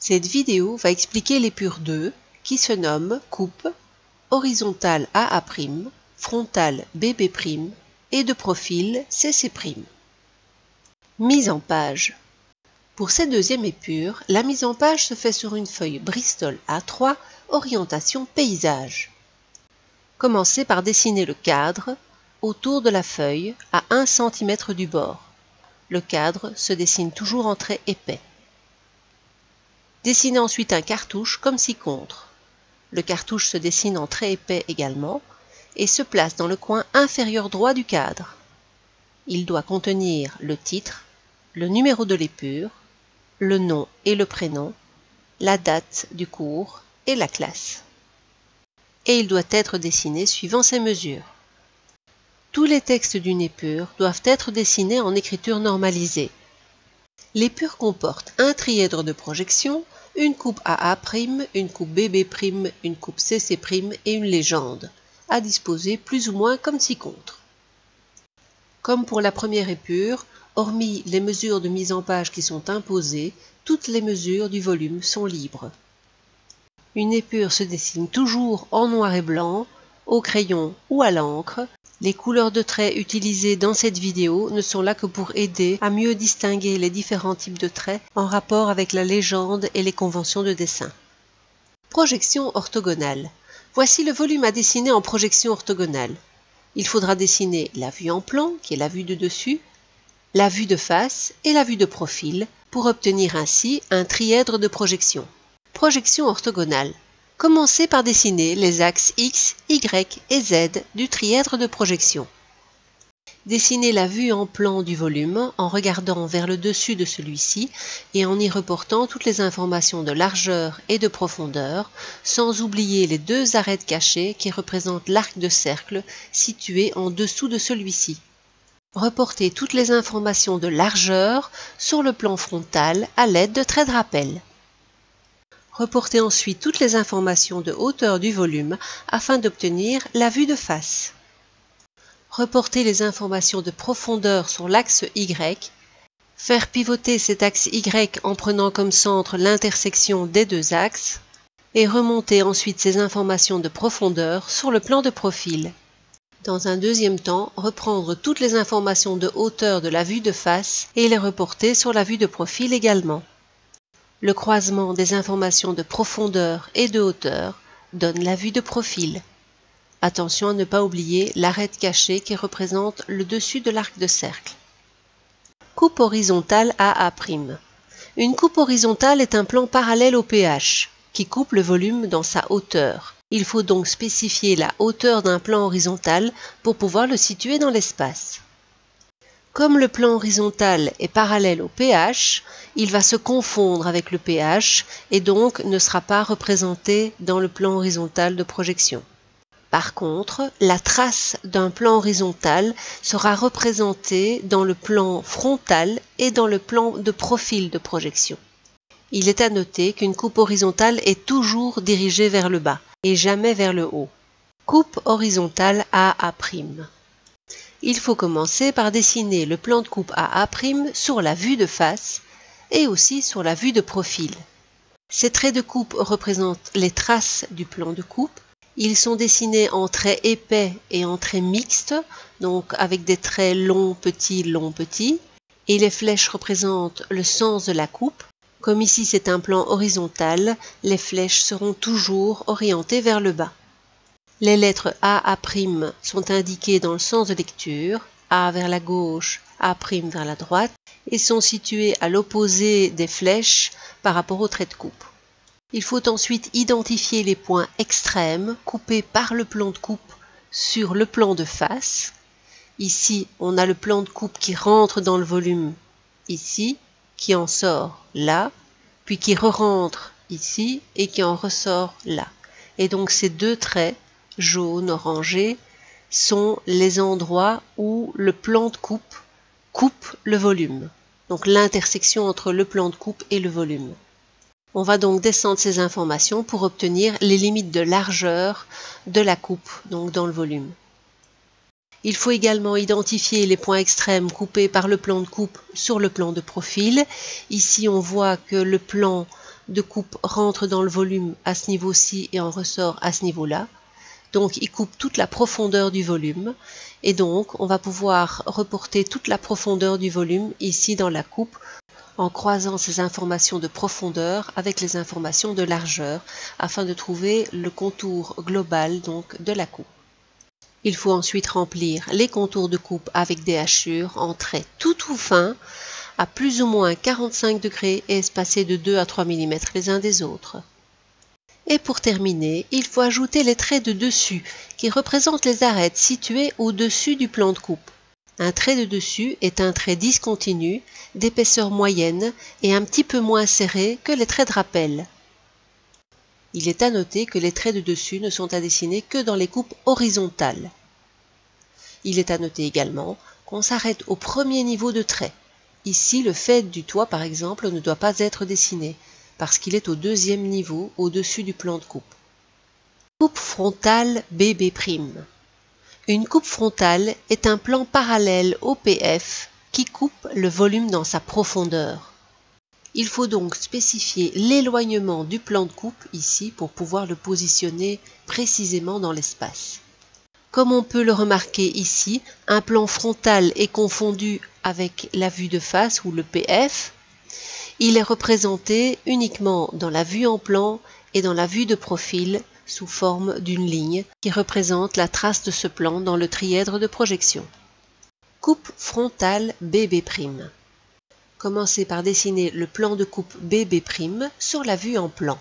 Cette vidéo va expliquer l'épure 2 qui se nomme coupe horizontale AA', frontale BB' et de profil CC'. Mise en page. Pour cette deuxième épure, la mise en page se fait sur une feuille Bristol A3 orientation paysage. Commencez par dessiner le cadre autour de la feuille à 1 cm du bord. Le cadre se dessine toujours en trait épais. Dessinez ensuite un cartouche comme ci-contre. Le cartouche se dessine en trait épais également et se place dans le coin inférieur droit du cadre. Il doit contenir le titre, le numéro de l'épure, le nom et le prénom, la date du cours et la classe. Et il doit être dessiné suivant ces mesures. Tous les textes d'une épure doivent être dessinés en écriture normalisée. L'épure comporte un trièdre de projection, une coupe AA', une coupe BB', une coupe CC' et une légende, à disposer plus ou moins comme ci-contre. Comme pour la première épure, hormis les mesures de mise en page qui sont imposées, toutes les mesures du volume sont libres. Une épure se dessine toujours en noir et blanc, au crayon ou à l'encre. Les couleurs de traits utilisées dans cette vidéo ne sont là que pour aider à mieux distinguer les différents types de traits en rapport avec la légende et les conventions de dessin. Projection orthogonale. Voici le volume à dessiner en projection orthogonale. Il faudra dessiner la vue en plan, qui est la vue de dessus, la vue de face et la vue de profil, pour obtenir ainsi un trièdre de projection. Projection orthogonale. Commencez par dessiner les axes X, Y et Z du trièdre de projection. Dessinez la vue en plan du volume en regardant vers le dessus de celui-ci et en y reportant toutes les informations de largeur et de profondeur, sans oublier les deux arêtes cachées qui représentent l'arc de cercle situé en dessous de celui-ci. Reportez toutes les informations de largeur sur le plan frontal à l'aide de traits de rappel. Reportez ensuite toutes les informations de hauteur du volume afin d'obtenir la vue de face. Reportez les informations de profondeur sur l'axe Y. Faire pivoter cet axe Y en prenant comme centre l'intersection des deux axes. Et remonter ensuite ces informations de profondeur sur le plan de profil. Dans un deuxième temps, reprendre toutes les informations de hauteur de la vue de face et les reporter sur la vue de profil également. Le croisement des informations de profondeur et de hauteur donne la vue de profil. Attention à ne pas oublier l'arête cachée qui représente le dessus de l'arc de cercle. Coupe horizontale AA'. Une coupe horizontale est un plan parallèle au PH, qui coupe le volume dans sa hauteur. Il faut donc spécifier la hauteur d'un plan horizontal pour pouvoir le situer dans l'espace. Comme le plan horizontal est parallèle au PH, il va se confondre avec le PH et donc ne sera pas représenté dans le plan horizontal de projection. Par contre, la trace d'un plan horizontal sera représentée dans le plan frontal et dans le plan de profil de projection. Il est à noter qu'une coupe horizontale est toujours dirigée vers le bas et jamais vers le haut. Coupe horizontale AA'. Il faut commencer par dessiner le plan de coupe AA' sur la vue de face et aussi sur la vue de profil. Ces traits de coupe représentent les traces du plan de coupe. Ils sont dessinés en traits épais et en traits mixtes, donc avec des traits longs, petits, et les flèches représentent le sens de la coupe. Comme ici c'est un plan horizontal, les flèches seront toujours orientées vers le bas. Les lettres AA' sont indiquées dans le sens de lecture, A vers la gauche, A' vers la droite, et sont situées à l'opposé des flèches par rapport au trait de coupe. Il faut ensuite identifier les points extrêmes coupés par le plan de coupe sur le plan de face. Ici, on a le plan de coupe qui rentre dans le volume ici, qui en sort là, puis qui re-rentre ici et qui en ressort là. Et donc ces deux traits jaune, orangé, sont les endroits où le plan de coupe coupe le volume. Donc l'intersection entre le plan de coupe et le volume. On va donc descendre ces informations pour obtenir les limites de largeur de la coupe, donc dans le volume. Il faut également identifier les points extrêmes coupés par le plan de coupe sur le plan de profil. Ici, on voit que le plan de coupe rentre dans le volume à ce niveau-ci et en ressort à ce niveau-là. Donc il coupe toute la profondeur du volume et donc on va pouvoir reporter toute la profondeur du volume ici dans la coupe en croisant ces informations de profondeur avec les informations de largeur afin de trouver le contour global donc de la coupe. Il faut ensuite remplir les contours de coupe avec des hachures en traits tout fins à plus ou moins 45 degrés et espacés de 2 à 3 mm les uns des autres. Et pour terminer, il faut ajouter les traits de dessus qui représentent les arêtes situées au-dessus du plan de coupe. Un trait de dessus est un trait discontinu, d'épaisseur moyenne et un petit peu moins serré que les traits de rappel. Il est à noter que les traits de dessus ne sont à dessiner que dans les coupes horizontales. Il est à noter également qu'on s'arrête au premier niveau de trait. Ici, le faîte du toit, par exemple, ne doit pas être dessiné, parce qu'il est au deuxième niveau, au-dessus du plan de coupe. Coupe frontale BB'. Une coupe frontale est un plan parallèle au PF qui coupe le volume dans sa profondeur. Il faut donc spécifier l'éloignement du plan de coupe ici pour pouvoir le positionner précisément dans l'espace. Comme on peut le remarquer ici, un plan frontal est confondu avec la vue de face ou le PF. Il est représenté uniquement dans la vue en plan et dans la vue de profil sous forme d'une ligne qui représente la trace de ce plan dans le trièdre de projection. Coupe frontale BB'. Commencez par dessiner le plan de coupe BB' sur la vue en plan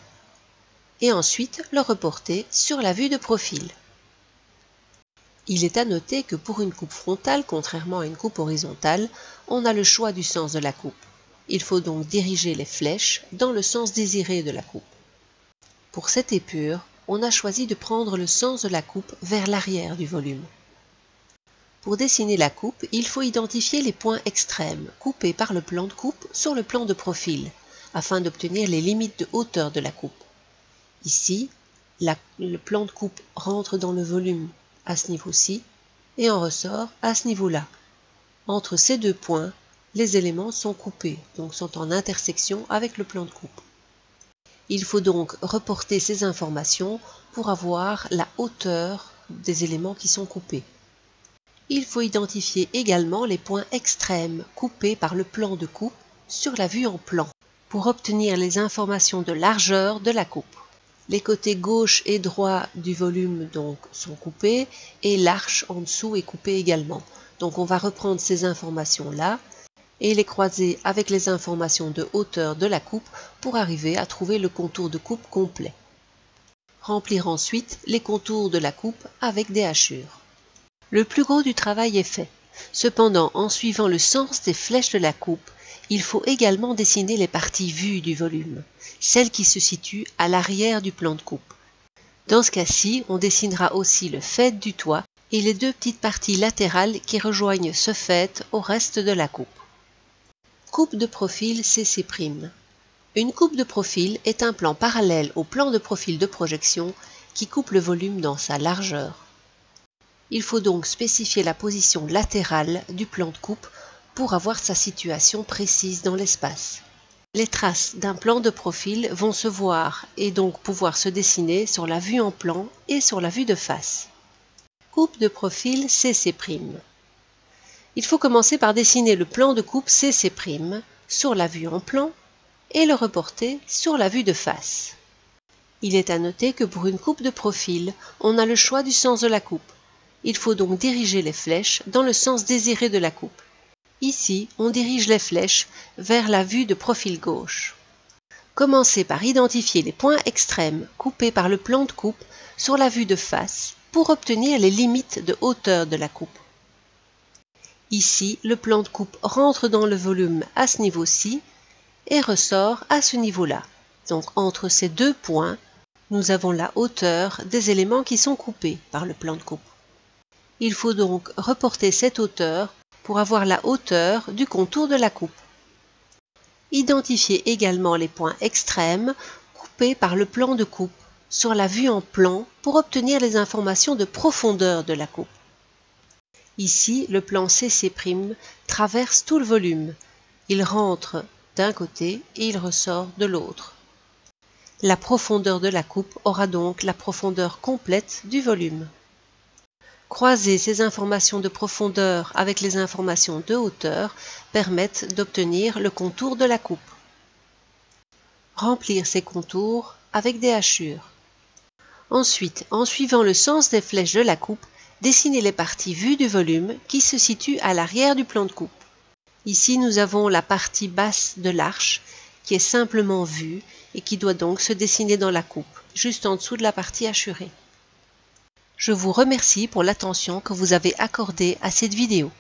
et ensuite le reporter sur la vue de profil. Il est à noter que pour une coupe frontale, contrairement à une coupe horizontale, on a le choix du sens de la coupe. Il faut donc diriger les flèches dans le sens désiré de la coupe. Pour cette épure, on a choisi de prendre le sens de la coupe vers l'arrière du volume. Pour dessiner la coupe, il faut identifier les points extrêmes, coupés par le plan de coupe sur le plan de profil, afin d'obtenir les limites de hauteur de la coupe. Ici, le plan de coupe rentre dans le volume à ce niveau-ci et en ressort à ce niveau-là. Entre ces deux points, les éléments sont coupés, donc sont en intersection avec le plan de coupe. Il faut donc reporter ces informations pour avoir la hauteur des éléments qui sont coupés. Il faut identifier également les points extrêmes coupés par le plan de coupe sur la vue en plan pour obtenir les informations de largeur de la coupe. Les côtés gauche et droit du volume donc sont coupés et l'arche en dessous est coupée également. Donc on va reprendre ces informations-là et les croiser avec les informations de hauteur de la coupe pour arriver à trouver le contour de coupe complet. Remplir ensuite les contours de la coupe avec des hachures. Le plus gros du travail est fait. Cependant, en suivant le sens des flèches de la coupe, il faut également dessiner les parties vues du volume, celles qui se situent à l'arrière du plan de coupe. Dans ce cas-ci, on dessinera aussi le faîte du toit et les deux petites parties latérales qui rejoignent ce faîte au reste de la coupe. Coupe de profil CC'. Une coupe de profil est un plan parallèle au plan de profil de projection qui coupe le volume dans sa largeur. Il faut donc spécifier la position latérale du plan de coupe pour avoir sa situation précise dans l'espace. Les traces d'un plan de profil vont se voir et donc pouvoir se dessiner sur la vue en plan et sur la vue de face. Coupe de profil CC'. Il faut commencer par dessiner le plan de coupe CC' sur la vue en plan et le reporter sur la vue de face. Il est à noter que pour une coupe de profil, on a le choix du sens de la coupe. Il faut donc diriger les flèches dans le sens désiré de la coupe. Ici, on dirige les flèches vers la vue de profil gauche. Commencez par identifier les points extrêmes coupés par le plan de coupe sur la vue de face pour obtenir les limites de hauteur de la coupe. Ici, le plan de coupe rentre dans le volume à ce niveau-ci et ressort à ce niveau-là. Donc entre ces deux points, nous avons la hauteur des éléments qui sont coupés par le plan de coupe. Il faut donc reporter cette hauteur pour avoir la hauteur du contour de la coupe. Identifiez également les points extrêmes coupés par le plan de coupe sur la vue en plan pour obtenir les informations de profondeur de la coupe. Ici, le plan CC' traverse tout le volume. Il rentre d'un côté et il ressort de l'autre. La profondeur de la coupe aura donc la profondeur complète du volume. Croiser ces informations de profondeur avec les informations de hauteur permettent d'obtenir le contour de la coupe. Remplir ces contours avec des hachures. Ensuite, en suivant le sens des flèches de la coupe, dessinez les parties vues du volume qui se situent à l'arrière du plan de coupe. Ici, nous avons la partie basse de l'arche qui est simplement vue et qui doit donc se dessiner dans la coupe, juste en dessous de la partie hachurée. Je vous remercie pour l'attention que vous avez accordée à cette vidéo.